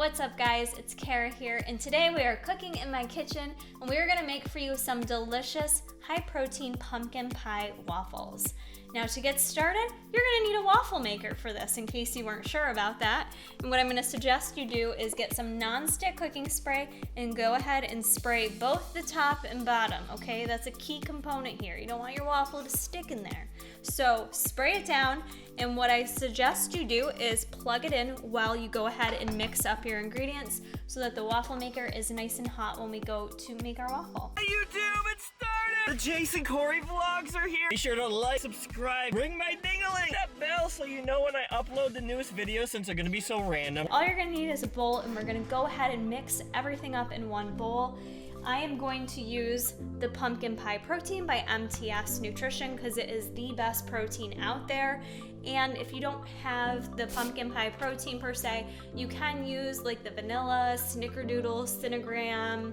What's up guys, it's Kara here, and today we are cooking in my kitchen and we are gonna make for you some delicious high protein pumpkin pie waffles. Now to get started, you're gonna need a waffle maker for this in case you weren't sure about that. And what I'm gonna suggest you do is get some non-stick cooking spray and go ahead and spray both the top and bottom, okay? That's a key component here. You don't want your waffle to stick in there. So spray it down, and what I suggest you do is plug it in while you go ahead and mix up your ingredients so that the waffle maker is nice and hot when we go to make our waffle. Hey YouTube, it started! The Jason Corey vlogs are here. Be sure to like, subscribe, ring my ding-a-ling, that bell so you know when I upload the newest videos since they're gonna be so random. All you're gonna need is a bowl, and we're gonna go ahead and mix everything up in one bowl. I am going to use the pumpkin pie protein by MTS Nutrition because it is the best protein out there. And if you don't have the pumpkin pie protein per se, you can use like the vanilla, snickerdoodle, cinnamon,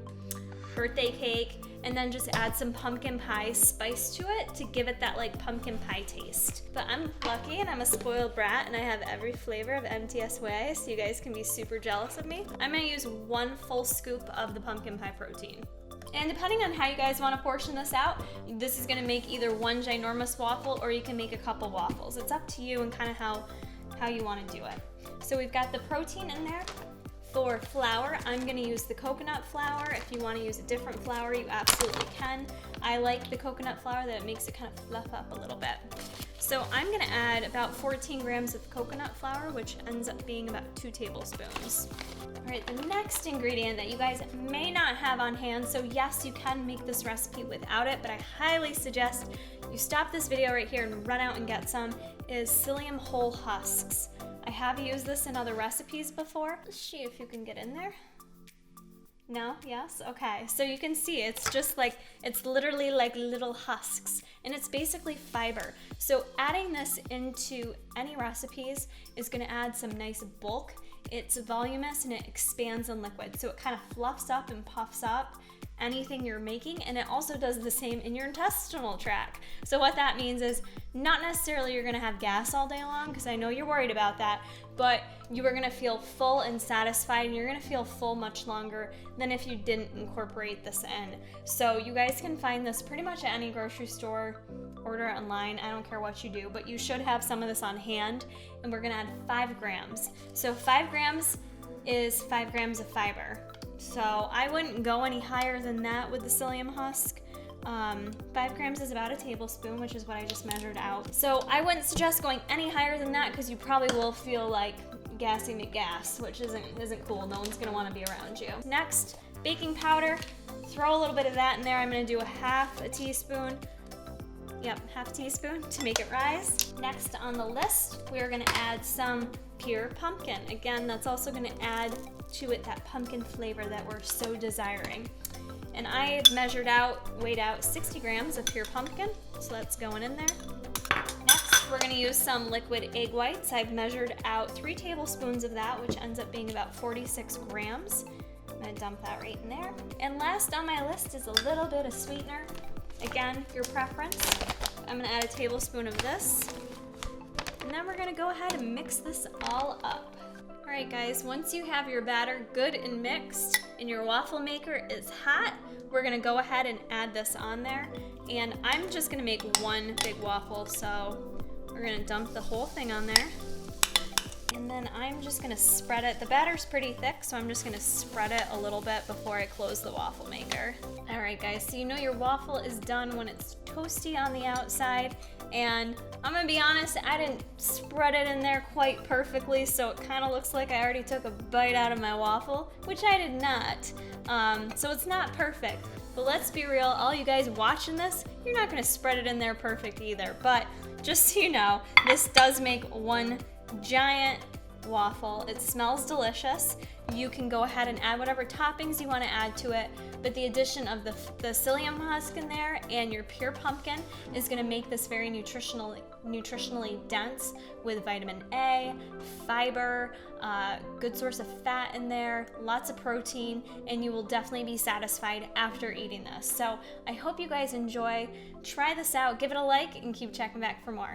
birthday cake, and then just add some pumpkin pie spice to it to give it that like pumpkin pie taste. But I'm lucky and I'm a spoiled brat and I have every flavor of MTS Way, so you guys can be super jealous of me. I'm gonna use 1 full scoop of the pumpkin pie protein. And depending on how you guys want to portion this out, this is going to make either one ginormous waffle or you can make a couple waffles. It's up to you and kind of how you want to do it. So we've got the protein in there. For flour, I'm going to use the coconut flour. If you want to use a different flour, you absolutely can. I like the coconut flour that it makes it kind of fluff up a little bit. So I'm going to add about 14 grams of coconut flour, which ends up being about 2 tablespoons. All right, the next ingredient that you guys may not have on hand, so yes, you can make this recipe without it, but I highly suggest you stop this video right here and run out and get some, is psyllium whole husks. I have used this in other recipes before. Let's see if you can get in there. No? Yes? Okay. So you can see it's just like, it's literally like little husks, and it's basically fiber. So adding this into any recipes is going to add some nice bulk. It's voluminous and it expands in liquid. So it kind of fluffs up and puffs up anything you're making, and it also does the same in your intestinal tract. So what that means is not necessarily you're gonna have gas all day long, because I know you're worried about that, but you are gonna feel full and satisfied, and you're gonna feel full much longer than if you didn't incorporate this in. So you guys can find this pretty much at any grocery store, order it online, I don't care what you do, but you should have some of this on hand, and we're gonna add 5 grams. So 5 grams is 5 grams of fiber. So I wouldn't go any higher than that with the psyllium husk. 5 grams is about a tablespoon, which is what I just measured out. So I wouldn't suggest going any higher than that because you probably will feel like gassy McGass, which isn't cool. No one's gonna wanna be around you. Next, baking powder. Throw a little bit of that in there. I'm gonna do a half a teaspoon. Yep, half a teaspoon to make it rise. Next on the list, we're gonna add some pure pumpkin. Again, that's also gonna add to it that pumpkin flavor that we're so desiring. And I weighed out 60 grams of pure pumpkin, so that's going in there. Next, we're gonna use some liquid egg whites. I've measured out 3 tablespoons of that, which ends up being about 46 grams. I'm gonna dump that right in there. And last on my list is a little bit of sweetener. Again, your preference. I'm gonna add a tablespoon of this. And then we're gonna go ahead and mix this all up. All right guys, once you have your batter good and mixed and your waffle maker is hot, we're gonna go ahead and add this on there. And I'm just gonna make 1 big waffle, so we're gonna dump the whole thing on there. And then I'm just gonna spread it. The batter's pretty thick, so I'm just gonna spread it a little bit before I close the waffle maker. All right guys, so you know your waffle is done when it's toasty on the outside. And I'm gonna be honest, I didn't spread it in there quite perfectly, so it kind of looks like I already took a bite out of my waffle, which I did not. So it's not perfect. But let's be real, all you guys watching this, you're not gonna spread it in there perfect either. But just so you know, this does make one giant waffle. It smells delicious. You can go ahead and add whatever toppings you want to add to it, but the addition of the psyllium husk in there and your pure pumpkin is going to make this very nutritionally dense with vitamin A, fiber, good source of fat in there, lots of protein, and you will definitely be satisfied after eating this. So I hope you guys enjoy. Try this out, give it a like, and keep checking back for more.